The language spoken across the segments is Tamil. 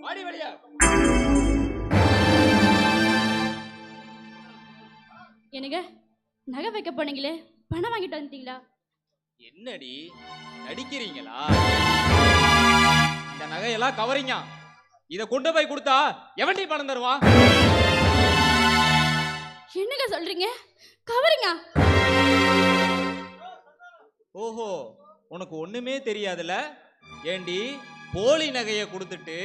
வாடி வழியா. எனக்கு நகை வைக்க போனீங்களே, பணம் வாங்கிட்டு வந்துட்டீங்களா? என்னடி நடிக்கிறீங்களா? இந்த நகையெல்லாம் கவரிங்க. இத கொண்டு போய் கொடுத்தா எவன்டி பணம் தருவான்? என்னங்க சொல்றீங்க? கவரிங்க? ஓஹோ, உனக்கு ஒண்ணுமே தெரியாதுல? ஏண்டி போலி நகையை கொடுத்துட்டு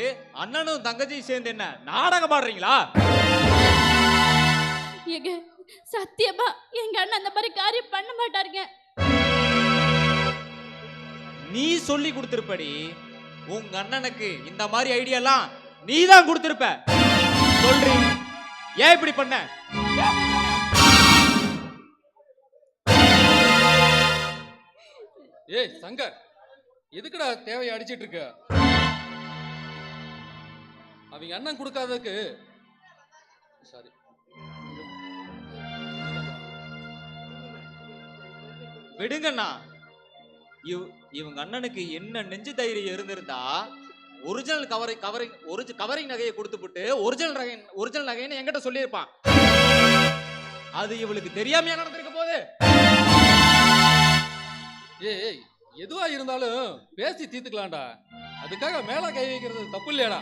அண்ணனும் தங்கச்சியும் சேர்ந்து என்ன நாடகம் பாடுறீங்களா? ஏங்க சத்தியமா எங்க அண்ணன் அந்த மாதிரி காரியம் பண்ண மாட்டாருங்க. நீ சொல்லி கொடுத்திருப்படி. உங்க அண்ணனுக்கு இந்த மாதிரி ஐடியாலாம் நீ தான் கொடுத்திருப்ப. சொல்றீ ஏன் இப்படி பண்ண? ஏய் சங்கர், எதுக்குடா தேவையை அடிச்சிட்டு இருக்க? அவங்க அண்ணன் கொடுக்காததுக்கு சாரி. விடுங்கண்ணா. இவங்க அண்ணனுக்கு என்ன நெஞ்சு தைரியம் இருந்திருந்தா ஒரிஜினல் கவரிங் நகையை கொடுத்துட்டு ஒரிஜினல் நகைன்னு என்கிட்ட சொல்லியிருப்பான். அது இவளுக்கு தெரியாமையா நடந்திருக்க போது. ஏய் எதுவா இருந்தாலும் பேசி தீர்த்துக்கலாம்டா. அதுக்காக மேல கை வைக்கிறது தப்பு இல்லையாடா?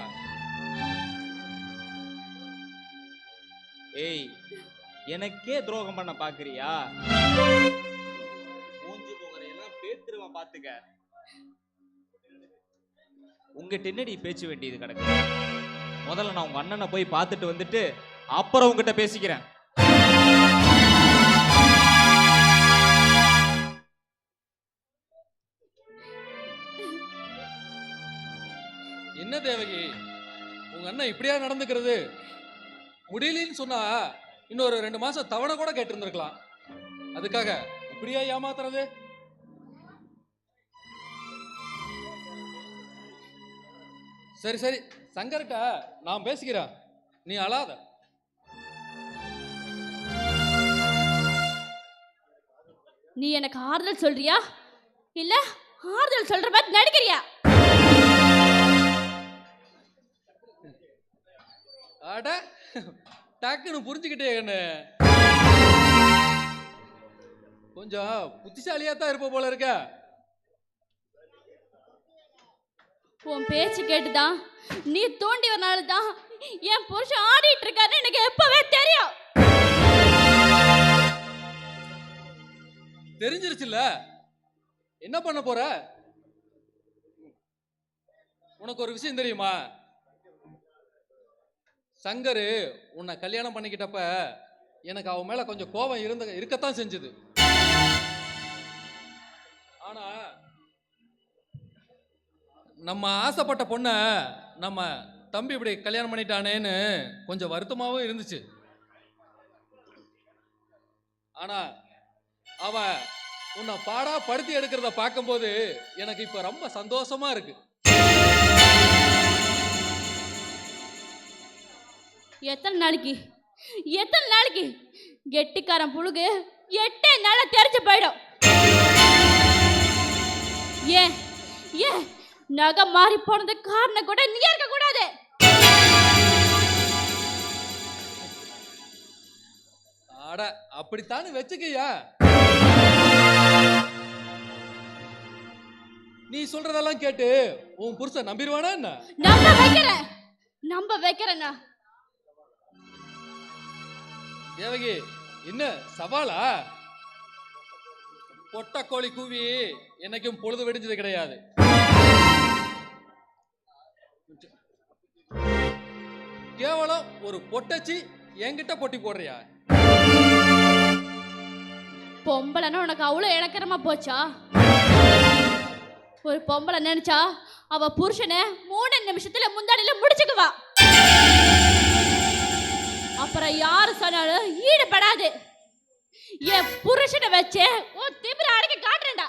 ஏய், எனக்கே துரோகம் பண்ண பாக்குறியா? மூஞ்சி முகரையெல்லாம் பேத்துருவான் பாத்துக்க. உங்ககிட்ட என்னடி பேச்சு வேண்டியது கிடக்கு? முதல்ல நான் உங்க அண்ணனை போய் பார்த்துட்டு வந்துட்டு அப்புறம் உங்ககிட்ட பேசிக்கிறேன். என்ன தேவகி, உங்க அண்ணன் இப்படியா நடந்துக்கிறது? முடியலன்னு சொன்னா இன்னொரு 2 மாசம் தவணை கூட கேட்டு இருந்திருக்கலாம். அதுக்காக இப்படியா ஏமாத்துறது? சரி சரி, சங்கர்கிட்ட நான் பேசிக்கிறேன், நீ அழாத. நீ எனக்கு ஆறுதல் சொல்றியா இல்ல ஆறுதல் சொல்ற மாதிரி நடிக்கிறியா? அட டக்குன்னு புரிஞ்சுக்கிட்டே கண்ணு. கொஞ்சம் புத்திசாலியா தான் இருப்ப போல இருக்க. உன் பேச்சு கேட்டுதான் நீ தூண்டி வரனால தான் என் புருஷன் ஆடிட்டு இருக்காருன்னு எனக்கு எப்பவே தெரியும். தெரிஞ்சிருச்சுல்ல, என்ன பண்ண போற? உனக்கு ஒரு விஷயம் தெரியுமா? சங்கரு உன்னை கல்யாணம் பண்ணிக்கிட்டப்ப எனக்கு அவன் மேல கொஞ்சம் கோபம் இருக்கத்தான் செஞ்சது. ஆனா நம்ம ஆசைப்பட்ட பொண்ண நம்ம தம்பி இப்படி கல்யாணம் பண்ணிட்டானேன்னு கொஞ்சம் வருத்தமாவும் இருந்துச்சு. ஆனா அவ உன்னை பாடா படுத்தி எடுக்கிறத பார்க்கும்போது எனக்கு இப்ப ரொம்ப சந்தோஷமா இருக்கு. எத்தனை நாளைக்கு கெட்டிக்காரன் புழுகு 8 நாள தெரிஞ்சு போயிடும். ஏன் நகை மாறி போனது காரணம் கூட நீ இருக்க கூடாது. அட அப்படித்தானே வச்சுக்கையா. நீ சொல்றதெல்லாம் கேட்டு உன் புருஷன் நம்பிடுவானா என்ன? நம்ப வைக்கிறேன்னா தேவகி, என்ன சவாலா? பொட்ட கோழி கூவி என்னைக்கும் பொழுது வெடிஞ்சது கிடையாது. கேவலம் ஒரு பொட்டச்சி என்கிட்ட போட்டி போடுறியா? பொம்பளைன்னா உனக்கு அவ்வளவு இழக்கிறமா போச்சா? ஒரு பொம்பளை நினைச்சா அவ புருஷனை 3 நிமிஷத்துல முந்தாடியில முடிச்சுக்குவா. அப்புறம் யாரு சொன்னாலும் ஈடுபடாது. என் புருஷனை வச்சு உன் திமிர அடக்கி காட்டுறேன்டா.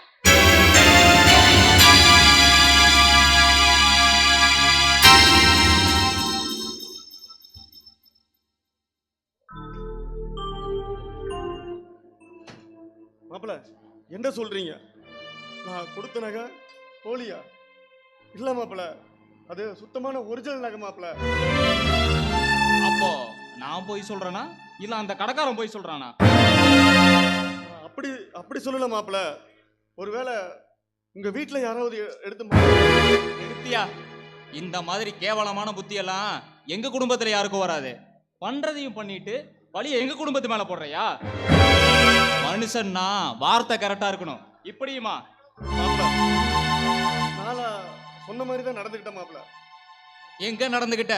மாப்பிள்ள என்ன சொல்றீங்க? நான் கொடுத்த நகை போலியா? இல்ல மாப்பிள்ள, அது சுத்தமான ஒரிஜினல் நகை மாப்பிள. அப்போ நான் போய் சொல்றேனா இல்ல அந்த கடைக்காரன் போய் சொல்றானா? அப்படி அப்படி சொல்லல மாப்பிள. ஒருவேளை உங்க வீட்டுல யாராவது எடுத்து நிறுத்தியா? இந்த மாதிரி கேவலமான புத்தியெல்லாம் எங்க குடும்பத்துல யாருக்கும் வராது. பண்றதையும் பண்ணிட்டு வழிய எங்க குடும்பத்து மேல போடுறியா? மனுஷன்னா வார்த்தை கரெக்டா இருக்கணும். இப்படியுமா? மாப்பிள, நாளா சொன்ன மாதிரி தான் நடந்துக்கிட்ட மாப்பிள. எங்க நடந்துகிட்ட?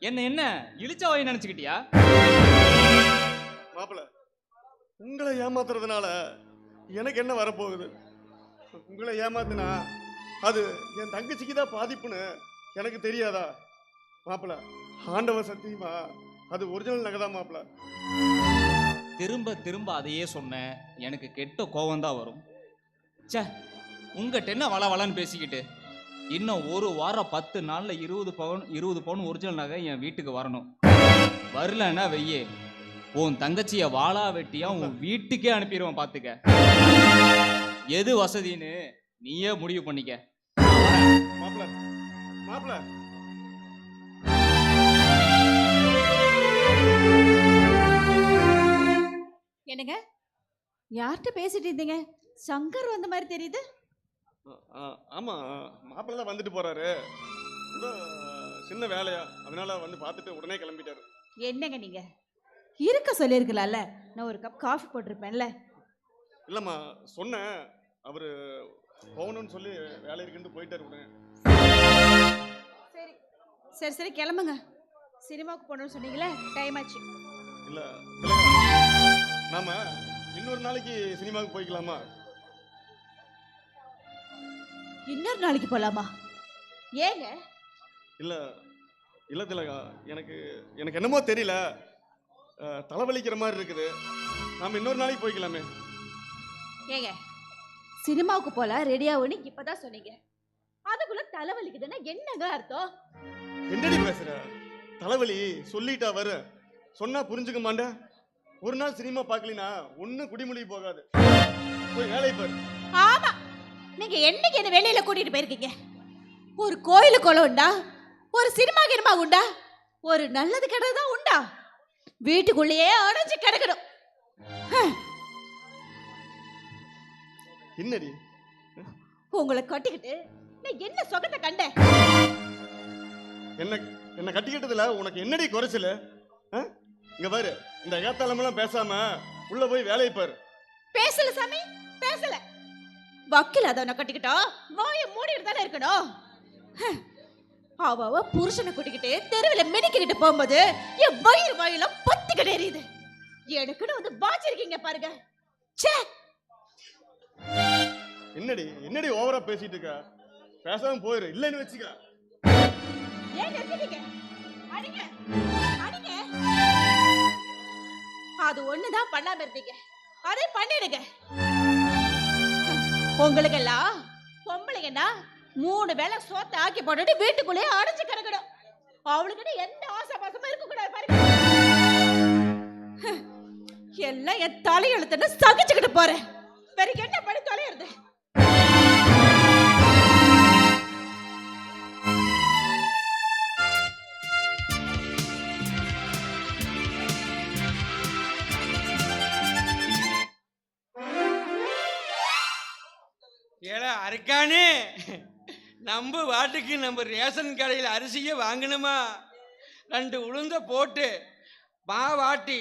என்ன இழிச்ச வாய் நினைச்சுக்கிட்டியா? மாப்பிள, உங்களை ஏமாத்துறதுனால எனக்கு என்ன வரப்போகுது? உங்களை ஏமாத்துனா அது என் தங்கச்சிக்கு தான் பாதிப்புன்னு எனக்கு தெரியாதா மாப்பிள? ஆண்டவ சத்தியமா அது ஒரிஜினல் நகை தான் மாப்பிள. திரும்ப திரும்ப அதையே சொன்னேன். எனக்கு கெட்ட கோவம் தான் வரும். சே, உங்ககிட்ட என்ன வளன்னு பேசிக்கிட்டு. இன்னும் ஒரு வாரம் 10 நாள்ல 20 பவுன் ஒரிஜினல் நகை என் வீட்டுக்கு வரணும். வரலன்னா வெய்யே, உன் தங்கச்சிய வாளா வெட்டியா உன் வீட்டுக்கே அனுப்பிடுவேன். பாத்துக்க. எது வசதின்னு நீயே முடிவு பண்ணிக்க. மாப்பிள மாப்பிள, என்னங்க யார்கிட்ட பேசிட்டு இருந்தீங்க? சங்கர் வந்த மாதிரி தெரியுது. ஆமா மாப்பிள்ள தான் வந்துட்டு போறாரு. ஏதோ சின்ன வேலையா, அதனால வந்து பார்த்துட்டு உடனே கிளம்பிட்டாரு. என்னங்க நீங்க இருக்க சொல்லியிருக்கலாம்ல, நான் ஒரு கப் காஃபி போட்டிருப்பேன்ல. இல்லம்மா சொன்னேன், அவரு போகணும்னு சொல்லி வேலை இருக்குன்னு போயிட்டாரு உடனே. சரி சரி சரி கிளம்புங்க. சினிமாவுக்கு போகணும்னு சொன்னீங்களே, டைம் ஆச்சு. இல்ல நாம இன்னொரு நாளைக்கு சினிமாவுக்கு போய்க்கலாமா? இன்னொரு நாளைக்கு போலாமா? ஏங்க? இல்ல இல்ல திலகா, எனக்கு என்னமோ தெரியல, தலைவலிக்கிற மாதிரி இருக்குது. நாம இன்னொரு நாளைக்கு போய்க்கலாமே. ஏங்க சினிமாவுக்கு போல ரெடியாகுன்னு இப்பதான் சொன்னீங்க, அதுக்குள்ள தலைவலிக்குதுன்னா என்னங்க அர்த்தம்? என்னடி பேசுற? தலைவலி சொல்லிட்டா வரு, சொன்னா புரிஞ்சுக்க மாட்டே. ஒரு நாள் சினிமா பார்க்கலினா ஒன்னும் குடிமொழி போகாது. போய் வேலையை பாரு. ஆமா, நீங்க என்னைக்கு என்ன வெளியில கூட்டிட்டு போயிருக்கீங்க? ஒரு கோயிலு குளம் உண்டா? ஒரு சினிமா கினிமா உண்டா? ஒரு நல்லது கெட்டது தான் உண்டா? வீட்டுக்குள்ளேயே அடைஞ்சு கிடக்கணும். என்னடி உங்களை கட்டிக்கிட்டு நான் என்ன சொகத்தை கண்டேன்? என்ன கட்டிக்கிட்டதுல உனக்கு என்னடி குறைச்சல? இங்க பாரு, இந்த ஏத்தாளமெல்லாம் பேசாம உள்ள போய் வேலையை பாரு. பேசல சாமி, பேசல. வக்கீல் அதவனை கட்டிக்கிட்டா வாயை மூடிட்டு தானே இருக்கணும். அவ புருஷனை கூட்டிக்கிட்டு தெருவில் மினிக்கிட்டு போகும்போது என் வயிறுலாம் பத்திக்கிட்டு எரியுது. எனக்குன்னு வந்து பாச்சிருக்கீங்க பாருங்க. என்னடி ஓவரா பேசிட்டு இருக்க? பேசாம போயிரு, இல்லன்னு வச்சுக்க. ஏன் நிறுத்திட்டீங்க? அடிங்க அடிங்க. அது ஒண்ணுதான் பண்ணாம இருந்தீங்க, அதை பண்ணிடுங்க. உங்களுக்கு எல்லாம் பொம்பளைங்கன்னா 3 வேளை சோத்தை ஆக்கி போட்டுட்டு வீட்டுக்குள்ளேயே அடைஞ்சு கிடக்கணும். அவளுக்கு எந்த ஆசை பாசமும் இருக்க கூடாது பாருங்க. எல்லாம் என் தலையெழுத்துன்னு சகிச்சுக்கிட்டு போறேன். வேற என்ன பண்ணி தொலைறது? ஏடா அருக்கானே, நம்ம வாட்டுக்கு நம்ம ரேஷன் கடையில் அரிசியை வாங்கணுமா? 2 உளுந்த போட்டு மாவாட்டி,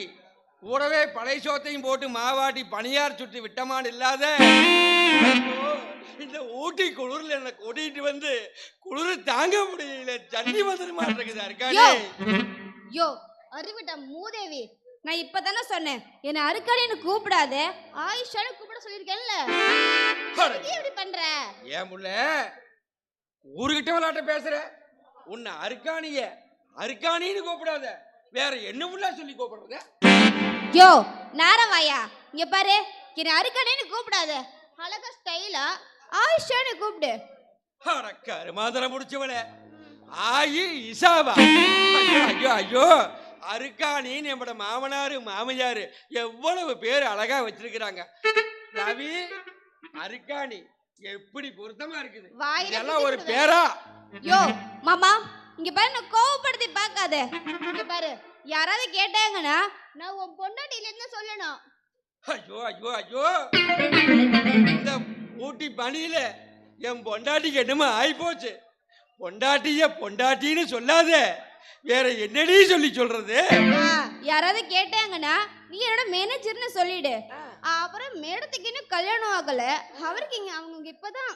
கூடவே பழைய சோத்தையும் போட்டு மாவாட்டி பனியார் சுட்டு விட்டமான் இல்லாத இந்த ஊட்டி குளிர்ல என்ன கூட்டிட்டு வந்து குளிர் தாங்க முடியல, ஜன்னி வந்துட மாட்டேங்குது அருக்கானே. யோ அறிவிட்ட மூதேவி, நான் இப்பதானே சொன்னேன் என்ன அருக்காணின்னு கூப்பிடாத, ஆயிஷான்னு கூப்பிட சொல்லியிருக்கேன்ல. எப்படி பண்ற? ஏன் முல்ல ஊருகிட்ட விளையாட்ட பேசுற? உன்னை அருக்காணின்னு கூப்பிடாத, வேற என்ன முல்லா சொல்லி கூப்பிடுறது? யோ நாரவாயா, இங்க பாரு, என்ன அருக்காணின்னு கூப்பிடாத, அழகா ஸ்டைலா ஆயிஷான்னு கூப்பிடு. கருமாதனை முடிச்சவள ஆயி இசாவா? ஐயோ ஐயோ, அருக்காணின்னு நம்மட மாமனாரு மாமியாரு எவ்வளவு பேர் அழகா வச்சிருக்கிறாங்க. ரவி அருக்காணி, எப்படி பொருத்தமா இருக்குது வாயில இதெல்லாம் ஒரு குத்திடுவேன். பேரா? யோ மாமா இங்க பாரு, நான் கோவப்படுத்தி பார்க்காத. இங்க பாரு, யாராவது கேட்டாங்கன்னா நான் உன் பொண்டாட்டி இல்லைன்னு சொல்லணும். ஐயோ ஐயோ ஐயோ, இந்த ஊட்டி பனியில என் பொண்டாட்டிக்கு என்னமோ ஆயிப்போச்சு. பொண்டாட்டிய பொண்டாட்டின்னு சொல்லாத, வேற என்னடி சொல்லி சொல்றது? யாராவது கேட்டாங்கன்னா நீ என்னோட மேனேஜர்னு சொல்லிடு. அப்புறம் மேடத்துக்கு இன்னும் கல்யாணம் ஆகல, அவருக்கு இங்க அவங்க இப்பதான்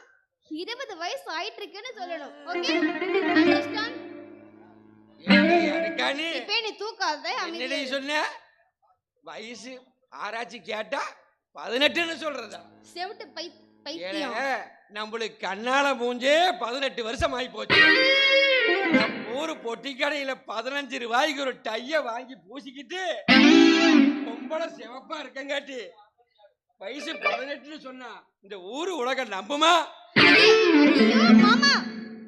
20 வயசு ஆயிட்டு இருக்குன்னு சொல்லணும். Okay understand? அருக்காணி, இப்ப நீ தூக்காத. என்னடி சொன்ன? வயசு ஆராய்ச்சி கேட்டா 18ன்னு சொல்றதா? செவிட்டு பைத்தியம். ஏலே, நம்மளுக்கு கண்ணால மூஞ்சே 18 வருஷம் ஆகி போச்சு. ஊரு பொட்டி கடையில 15 ரூபாய்க்கு ஒரு டைய வாங்கி பூசிக்கிட்டு பொம்பளை சிவப்பா இருக்கங்காட்டி வயசு 18ன்னு சொன்னா இந்த ஊரு உலகம் நம்புமா? ஐயோ, மாமா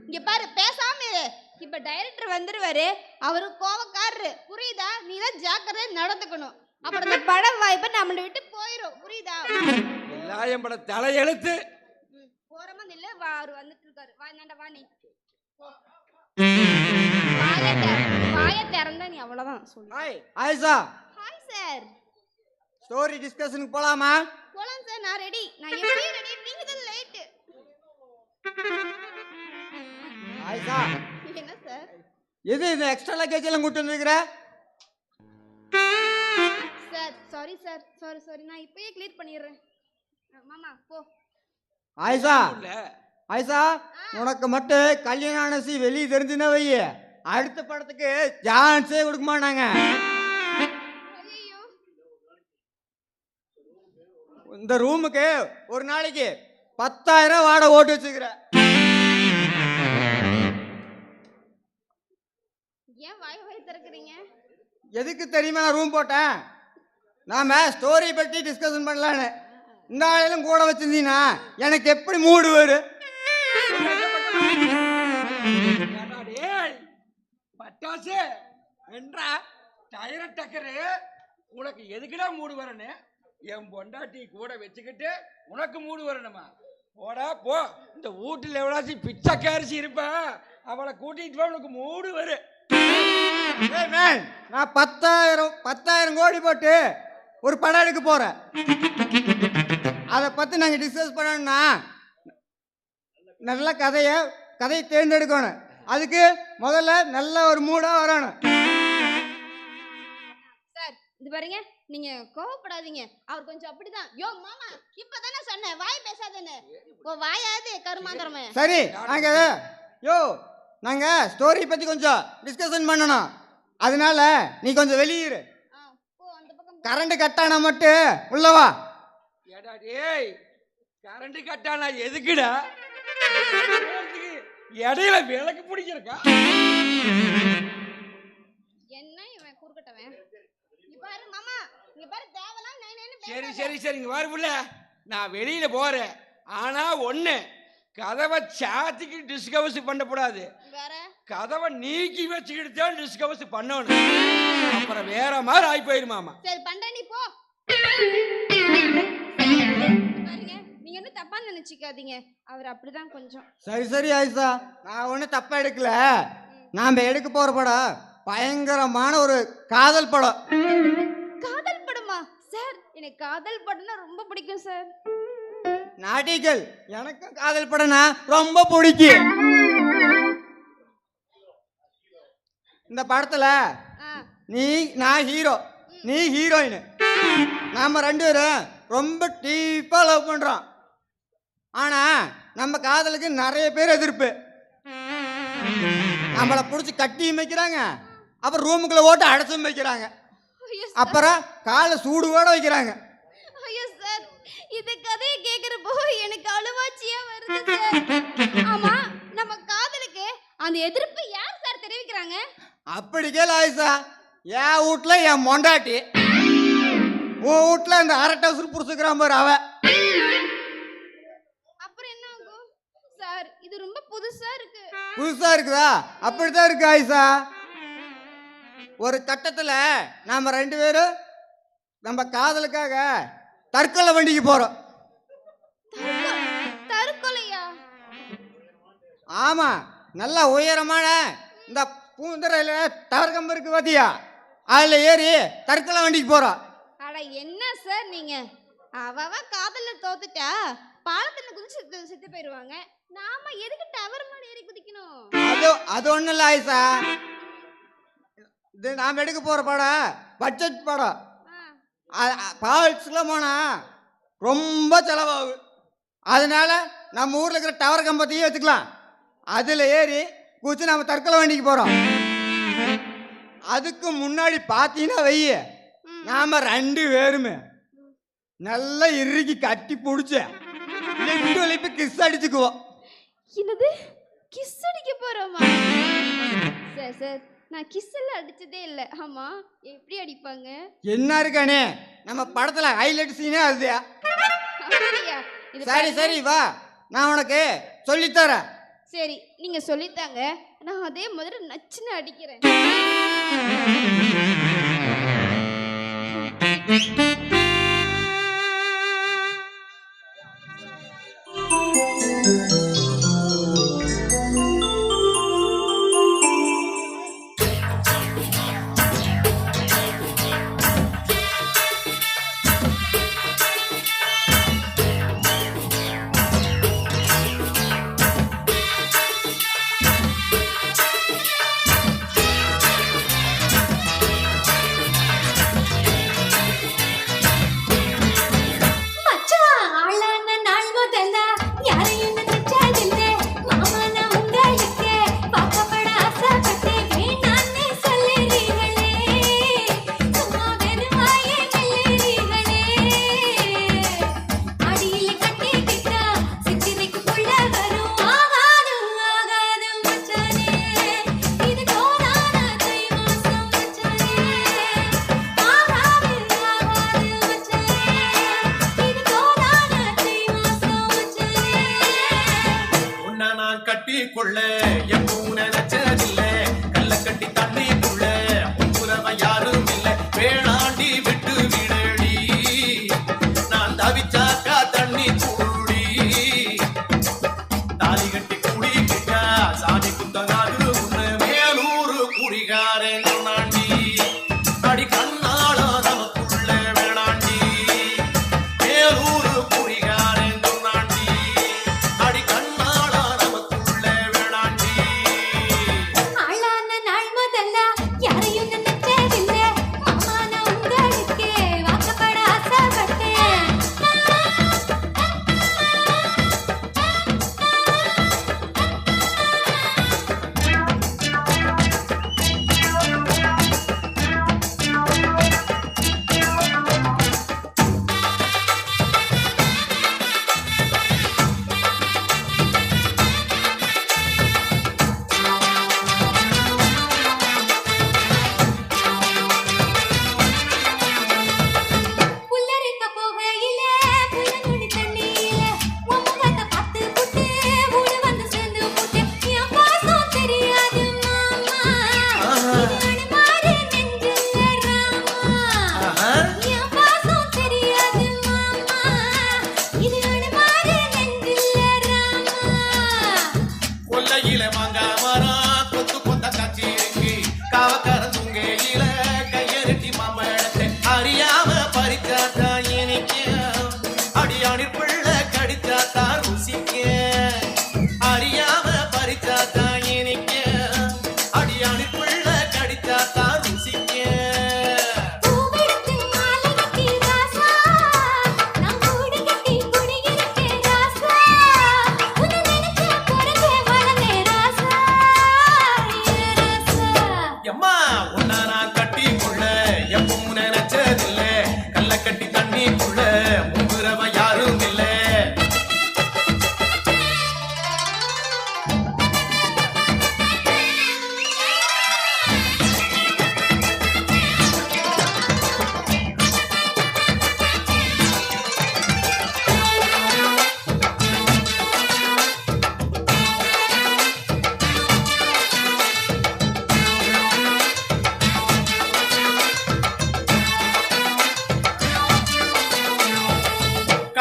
இங்க பாரு, பேசாம இரு. இப்ப டைரக்டர் வந்துருவாரு, அவரு கோவக்காரரு, புரியுதா? நீ தான் ஜாக்கிரதையா நடந்துக்கணும். அப்புறம் இந்த படம் வாய்ப்பை நம்மளை விட்டு போயிரும், புரியுதா? எல்லாம் என் பட தலையெழுத்து. போறமா இல்ல, அவரு வந்துட்டு இருக்காரு. வா நான்டா, வா நீ போ. வாயை திறந்தா நீ அவ்வளவுதான் சொல்லு. Hi Ayesha, hi sir. Story டிஸ்கஷனுக்கு போலாமா? போலாம் சார், நான் ரெடி. நான் எப்படி ரெடி? நீங்க தான் லேட். ஆயிஷா, என்ன சார்? எது இந்த எக்ஸ்ட்ரா லக்கேஜ் எல்லாம் கூட்டு வந்துருக்கிற? சார் சாரி சார், சாரி நான் இப்பயே கிளியர் பண்ணிடுறேன். மாமா போ. ஆயிஷா, இல்ல, ஆயிஷா, உனக்கு மட்டும் கல்யாணம் வெளியே தெரிஞ்சுன்னா வை, அடுத்த படத்துக்கு சான்ஸே கொடுக்க மாட்டாங்க. ஐயோ, இந்த ரூமுக்கு ஒரு நாளைக்கு 10,000 வாடகை ஓட்டு வச்சுக்கிற. ஏன் வாய் திறக்குறீங்க? எதுக்கு தெரியுமா நான் ரூம் போட்டேன்? நாம ஸ்டோரி பற்றி டிஸ்கஷன் பண்ணலான்னு. இந்த ஆளையும் கூட வச்சிருந்தீங்கன்னா எனக்கு எப்படி மூடு வரும்? ஏடா டேய், பட்டாசு என்றா டயர டக்கரு, உனக்கு எதுக்குடா மூடு வரணும்? என் பொண்டாட்டி கூட வச்சுக்கிட்டு உனக்கு மூடு வரணுமா? போடா போ. இந்த வீட்டுல எவ்வளவு பிச்சைக்காரிசி இருப்ப, அவளை கூட்டிட்டு வா, உனக்கு மூடு வரும். ஏய் மேன், நான் 10,000 கோடி போட்டு ஒரு படம் எடுக்க போறேன். அதை பத்தி நாங்க டிஸ்கஸ் பண்ணணும்னா நல்ல கதையை தேர்ந்தெடுக்கணும். அதுக்கு முதல்ல நல்ல ஒரு மூடா வரணும். சார் இது பாருங்க, நீங்க கோவப்படாதீங்க. அவர் கொஞ்சம் அப்படிதான். யோ மாமா, இப்பதானே சொன்னேன் வாய் பேசாதேன்னு. வாயாது கருமாந்திரமே. சரி, நாங்க ஸ்டோரி பத்தி கொஞ்சம் டிஸ்கஷன் பண்ணணும். அதனால நீ கொஞ்சம் வெளியிரு. அந்த பக்கம் கரண்ட் கட்டானா மட்டும் உள்ளவா. ஏடா டேய், கரண்ட் கட்டானா எதுக்குடா? இடையில விளக்கு பிடிக்கிறக்கா? என்ன இவன் குறுக்கட்டவன்? இங்க பாரு மாமா, இங்க பாரு, தேவலாம் சரி சரி சரி, இங்க வாரு புள்ள, நான் வெளியில போறேன். ஆனா ஒண்ணு, கதவை சாத்திக்கு டிஸ்கவர்ஸ் பண்ணக்கூடாது. வேற கதவை நீக்கி வச்சுக்கிட்டு தான் டிஸ்கவர்ஸ் பண்ணணும். அப்புறம் வேற மாதிரி ஆகி போயிருமாமா. சரி பண்ற, நீ போ. பாருங்க, நீங்க என்ன தப்பா நினைச்சுக்காதீங்க, அவர் அப்படிதான் கொஞ்சம். சரி ஆயிஷா, நான் ஒன்றும் தப்பா எடுக்கல. நாம எடுக்க போற படம் பயங்கரமான ஒரு காதல் படம். காதல் படமா சார்? எனக்கு காதல் படம்னா ரொம்ப பிடிக்கும் சார். நாட்டிகள், எனக்கும் காதல் படம்னா ரொம்ப பிடிக்கும். இந்த படத்துல நான் ஹீரோ, நீ ஹீரோயின். நாம 2 பேரும் ரொம்ப டீப்பா லவ் பண்றோம். ஆனா நம்ம காதலுக்கு நிறைய பேர் எதிர்ப்பு. நம்மளை பிடிச்சி கட்டியும் வைக்கிறாங்க, அப்புறம் ரூமுக்குள்ள ஓட்டு அடைச்சும் வைக்கிறாங்க, அப்புறம் காலை சூடுவோட வைக்கிறாங்க. ஐயோ சார், இந்த கதையை கேக்குறப்போ எனக்கு அழுவாச்சியா வருது சார். ஆமா, நம்ம காதலுக்கு அந்த எதிர்ப்பு யார் சார் தெரிவிக்கிறாங்க? அப்படி கேளு ஆயிஷா, என் வீட்டுல என் மொண்டாட்டி, உன் வீட்டுல இந்த அரட்டை புடிச்சுக்கிறான் பாரு அவ. அப்புறம் என்ன ஆகும் சார்? இது ரொம்ப புதுசா இருக்கு. புதுசா இருக்குதா? அப்படித்தான் இருக்கு ஆயிஷா. ஒரு கட்டத்துல நாம 2 பேரும் நம்ம காதலுக்காக தற்கொலை வண்டிக்கு போறோம். தற்கொலை ஆமாம், நல்லா உயரமான இந்த பூந்தரையில் டவர் கம்பு இருக்கு பார்த்தியா, அதில் ஏறி தற்கொலை வண்டிக்கு போகிறோம். அட என்ன சார் நீங்க, அவ காதல்ல தோத்துட்டா பாலத்துல குதிச்சு செத்து போயிருவாங்க. நாம எதுக்கு டவர் மேல ஏறி குதிக்கணும்? அது ஒன்றும் இல்லை ஆயிஷா, இது நாம் எடுக்க போகிற படம் பட்ஜெட் படம். ஃபால்ஸில் போனால் ரொம்ப செலவாகும். அதனால நம்ம ஊரில் இருக்கிற டவர் கம்பத்தையும் வச்சுக்கலாம். அதில் ஏறி குதிச்சு நம்ம தற்கொலை வண்டிக்கு போகிறோம். அதுக்கு முன்னாடி பார்த்தீங்கன்னா வைய, நாம் 2 பேருமே நல்லா இறுக்கி கட்டி பிடிச்ச லெஃப்ட் வலிப்பு கிஸ் அடிச்சுக்குவோம். என்னது, கிஸ் அடிக்க போறோமா? சார் சார், நான் கிஸ் எல்லாம் அடிச்சதே இல்லை. ஆமா, எப்படி அடிப்பாங்க? என்ன இருக்கானே, நம்ம படத்தில் ஹைலைட் சீனே அது. அப்படியா? இது சரி சரி வா, நான் உனக்கு சொல்லித்தரேன். சரி, நீங்க சொல்லித்தாங்க, நான் அதே மாதிரி நச்சுன்னு அடிக்கிறேன்.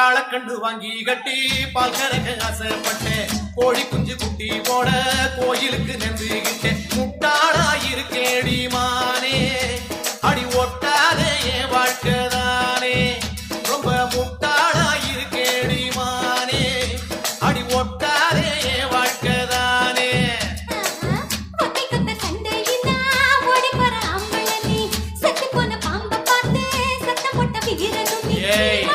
காள கண்டு வாங்கி கட்டி பால் கறக்க ஆசைப்பட்டேன் கோழி குஞ்சு குட்டி போட கோயிலுக்கு நெஞ்சுகிட்டேன் முட்டாளாயிருக்கேடி மானே அடி ஒட்டாதே என் வாழ்க்கைதானே ரொம்ப முட்டாளாயிருக்கேடி மானே அடி ஒட்டாதே என் வாழ்க்கைதானே ஏய்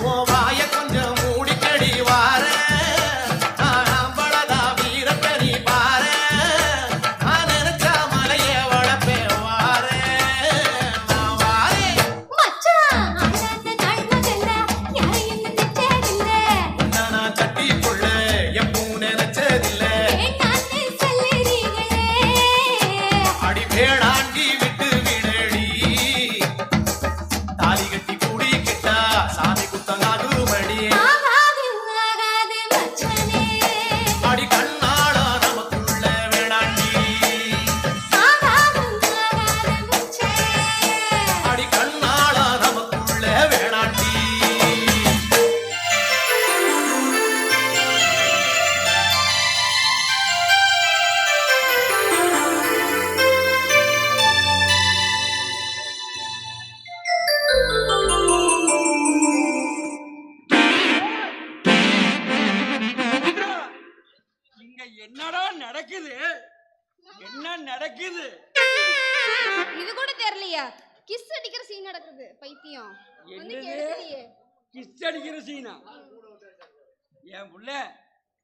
உன் வாய கொஞ்சம் மூடிக்கடி வாரேன் நான் அம்பளதா வீரத்தை நீ பாரேன் நான் நினைச்சா மலைய வளப்பேன் வாரேன் நான் வாரேன் உன்னை நான் கட்டிக்கொள்ள எப்பவும் நினைச்சதில்ல அடி வேளாண்டி விட்டு விடடி தாலி கட்டி கூடிக்கிட்டா சாமி குத்தங்காகுமடி அடி கண்ணாளா நமக்குள்ள வேளாண்டி அடி கண்ணாளா நமக்குள்ள வேளாண்டி இங்க என்னடா நடக்குது? என்ன நடக்குது? இது கூட தெரியலையா? கிஸ் அடிக்கிற சீன் நடக்குது பைத்தியம். வந்து என்னது? கேட்கலையே. கிஸ் அடிக்கிற சீனா? என் புள்ள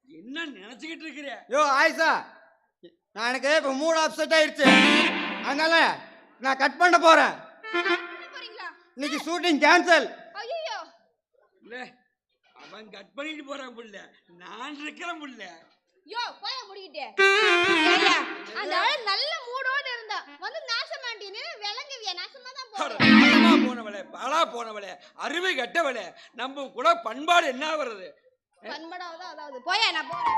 என்ன நினைச்சுக்கிட்டு இருக்கிற? யோ ஆயிஷா, நான் எனக்கு இப்போ மூடு அப்செட் ஆயிடுச்சு. அதனால நான் கட் பண்ண போறேன். போறீங்களா? இன்னைக்கு ஷூட்டிங் கேன்சல். ஐயோ, புள்ள, அவன் கட் பண்ணிட்டு போறான் புள்ள. நான் இருக்கிறேன் புள்ள. யோ போய் முடிக்கிட்டே. ஏய்யா, அந்த ஆளு நல்ல மூடோட இருந்தா வந்து நாசமாண்டின்னு விளங்குவியா? நாசமா தான் போறேன். பாலமா போனவளே, பாலா போனவளே, அருமை கட்டவளே, நம்ம கூட பண்பாடு என்ன வருது? பண்படாவதா அதாவது போயா, நான் போறேன்.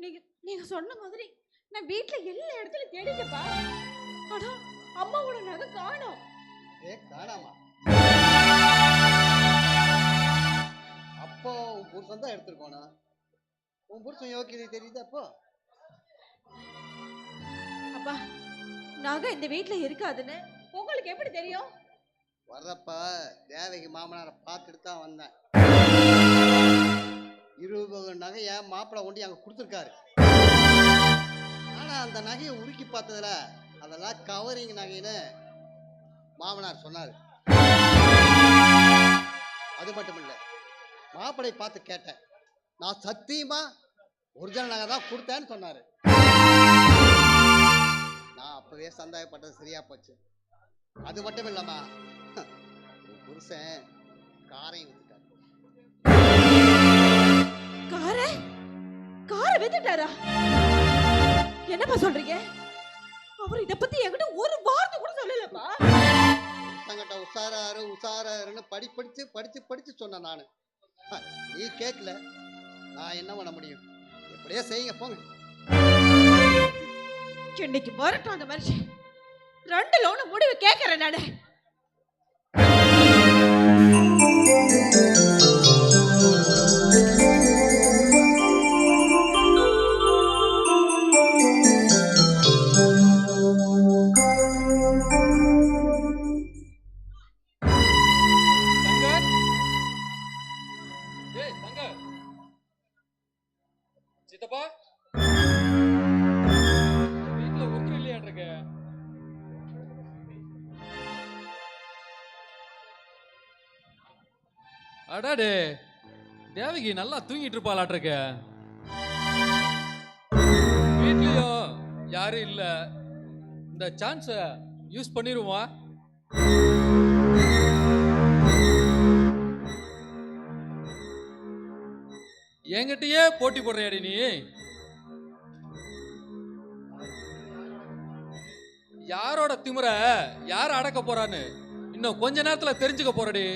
நீங்க நீங்க சொன்ன மாதிரி நான் வீட்ல எல்லா இடத்துலயும் தேடிட்டேப்பா. ஆனா அம்மாவோட நகை காணோம். காணாமா? அப்போ உன் புருஷன் தான் எடுத்துருக்கோனா? உன் புருஷன் யோக்கியதை தெரியுது அப்போ? அப்பா, நகை இந்த வீட்ல இருக்காதுன்னு உங்களுக்கு எப்படி தெரியும்? வர்றப்ப தேவகி மாமனாரை பார்த்துட்டு தான் வந்தேன். 20 நகையை மாப்பிள்ளை கொண்டு அங்கே கொடுத்துருக்காரு. ஆனால் அந்த நகையை உருக்கி பார்த்ததுல அதெல்லாம் கவரிங் நகைன்னு மாமனார் சொன்னார். அது மட்டும் இல்லை, மாப்பிள்ளை பார்த்து கேட்டேன். நான் சத்தியமா ஒரிஜினல் நகை தான் கொடுத்தேன்னு சொன்னார். நான் அப்பவே சந்தேகப்பட்டது சரியா போச்சு. அது மட்டும் இல்லம்மா, புருஷன் காரையும் வித்துட்டாரு. காரை வித்துட்டாரா? என்னப்பா சொல்றீங்க? அவர் இத பத்தி என்கிட்ட ஒரு வார்த்தை கூட சொல்லலப்பா. புருஷங்கிட்ட உஷாராரு உஷாராருன்னு படிச்சு சொன்னேன் நானு. நீ கேட்கல, நான் என்ன பண்ண முடியும்? எப்படியே செய்யுங்க போங்க. இன்னைக்கு வரட்டும் அந்த மனுஷன். 2 லோன் முடிவு கேட்கறேன் நானு. சங்கர், ஏய் சங்கர், சித்தப்பா வீட்டுல ஒருத்தர் இல்லையாட்டிருக்க? அடாடே, தேவகி நல்லா தூங்கிட்டு இருப்பாளாட்டிருக்க. வீட்லயும் யாரும் இல்ல. இந்த சான்ஸ யூஸ் பண்ணிருவா. என்கிட்டயே போட்டி போடுறியாடி நீ? யாரோட திமிர யார் அடக்க போறான்னு இன்னும் கொஞ்ச நேரத்துல தெரிஞ்சுக்க போறடி.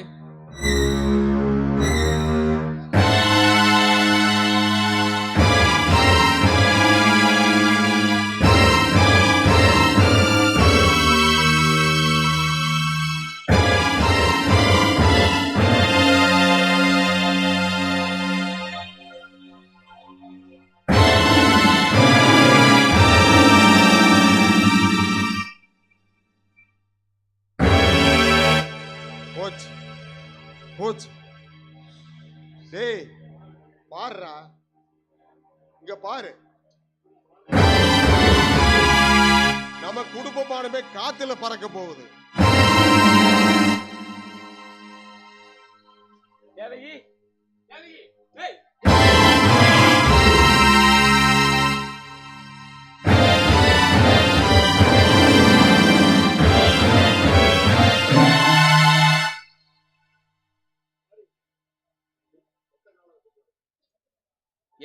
போச்சு போச்சு. டேய் பாருடா, இங்க பாரு. நம்ம குடும்பமானமே காத்துல பறக்க போகுது. தேவகி தேவகி ஏய்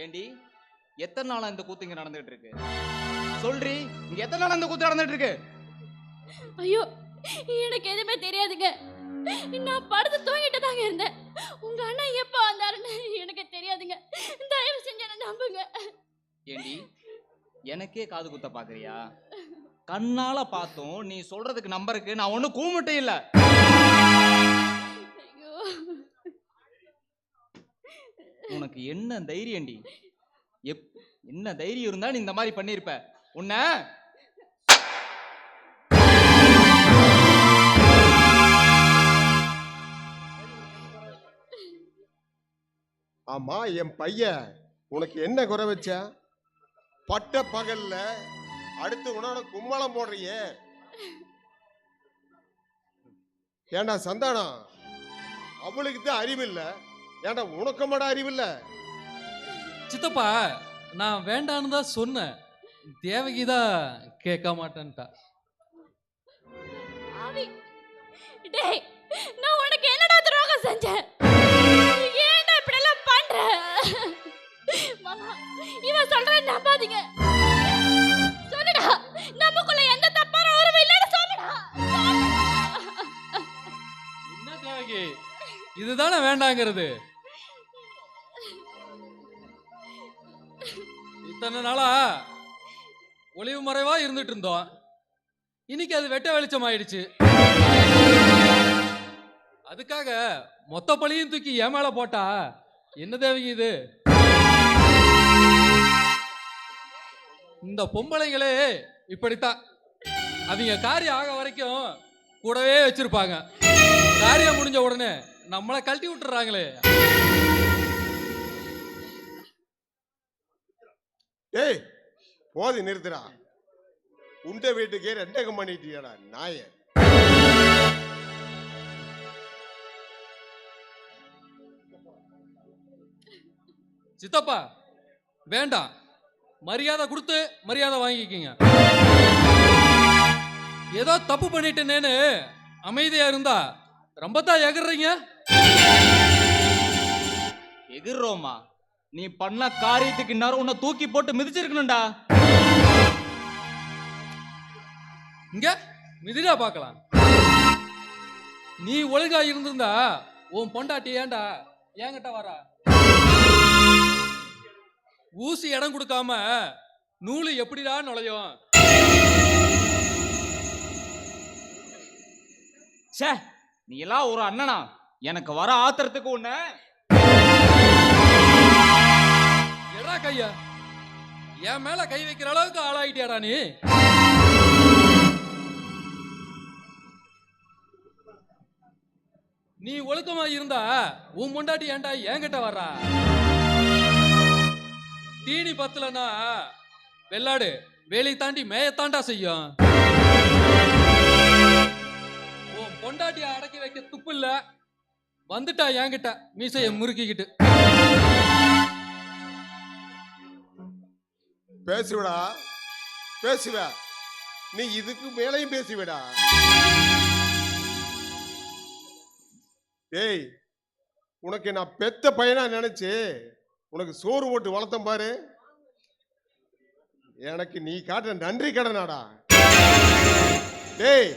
ஏண்டி எத்தனை நாளா இந்த கூத்து இங்க நடந்துட்டு இருக்கு? சொல்றி, இங்க எத்தனை நாளா இந்த கூத்து நடந்துட்டு இருக்கு? ஐயோ, எனக்கு எதுவுமே தெரியாதுங்க. நான் படுத்து தூங்கிட்டு தாங்க இருந்தேன். உங்க அண்ணா எப்ப வந்தாருன்னு எனக்கு தெரியாதுங்க. தயவு செஞ்சு என்ன நம்புங்க. ஏண்டி எனக்கே காது குத்த பாக்குறியா? கண்ணால பார்த்தோம், நீ சொல்றதுக்கு நம்பருக்கு நான் ஒண்ணு கூமுட்டே இல்ல. ஐயோ, உனக்கு என்ன தைரியம்டி? என்ன தைரியம் இருந்தா நீ இந்த மாதிரி பண்ணிருப்ப? உன்ன ஆமா, என் பையன் உனக்கு என்ன குறை வச்சா? பட்ட பகல்ல அடுத்து உன்னோட கும்மலம் போடுறியே. ஏண்டா சந்தானம், அவளுக்கு தான் அறிவில்ல, ஏண்டா உனக்கு மாட அறிவில்ல? சித்தப்பா, நான் வேண்டான்னு தான் சொன்னேன். தேவகி தான் கேட்க மாட்டேன்ட்டா. ஆவி. டேய், நான் உனக்கு என்னடா துரோகம் செஞ்சேன்? ஏன்டா இப்படி எல்லாம் பண்ற? மாமா, இவன் சொல்றத நம்பாதீங்க. சொல்லுடா, நமக்குள்ள எந்த தப்பான உறவு இல்லைன்னு சொல்லுடா. என்ன தேவகி, இதுதானே வேண்டாங்கிறது? இத்தனை நாளா ஒளிவு மறைவா இருந்துட்டு இருந்தோம். இன்னைக்கு அது வெட்ட வெளிச்சம் ஆயிடுச்சு. அதுக்காக மொத்த பழியும் தூக்கி என் மேல போட்டா என்ன தேவகி இது? இந்த பொம்பளைங்களே இப்படித்தான். அவங்க காரியம் ஆக வரைக்கும் கூடவே வச்சிருப்பாங்க. காரியம் முடிஞ்ச உடனே நம்மளை கழட்டி விட்டுறாங்களே. ஏய் போது, நிறுத்துடா. உண்ட வீட்டுக்கே ரெண்டகம் பண்ணிட்டியாடா நாய. சித்தப்பா வேண்டாம், மரியாதை கொடுத்து மரியாதை வாங்கிக்கிங்க. ஏதோ தப்பு பண்ணிட்டேனேன்னு அமைதியா இருந்தா ரொம்ப தான் எகறீங்க. எதிர்றோமா? நீ பண்ண காரியத்துக்கு இந்நேரம் உன்னை தூக்கி போட்டு மிதிச்சிருக்கணும்டா. இங்க மிதிடா பார்க்கலாம். நீ ஒழுங்கா இருந்திருந்தா உன் பொண்டாட்டி ஏன்டா என்கிட்ட வரா? ஊசி இடம் கொடுக்காம நூலு எப்படிடா நுழையும்? ச்சே, நீ எல்லாம் ஒரு அண்ணனா? எனக்கு வர ஆத்திரத்துக்கு உன்ன எடா கையா, என் மேல கை வைக்கிற அளவுக்கு ஆளாயிட்டியாடா நீ? நீ ஒழுக்கமா இருந்தா உன் முண்டாட்டி ஏன்டா என்கிட்ட வர்றா? தீனி பத்தலனா வெள்ளாடு வேலை தாண்டி மேயத்தாண்டா செய்யும். உன் பொண்டாட்டிய அடக்கி வைக்க துப்பு இல்ல, வந்துட்டா என்கிட்ட மீசைய முறுக்கிக்கிட்டு. பேசுவடா, பேசுவ. நீ இதுக்கு மேலையும் பேசுவடா. ஏய், உனக்கு நான் பெத்த பையனா நினைச்சு உனக்கு சோறு போட்டு வளர்த்தம் பாரு, எனக்கு நீ காட்டுற நன்றி கடனாடா. டேய்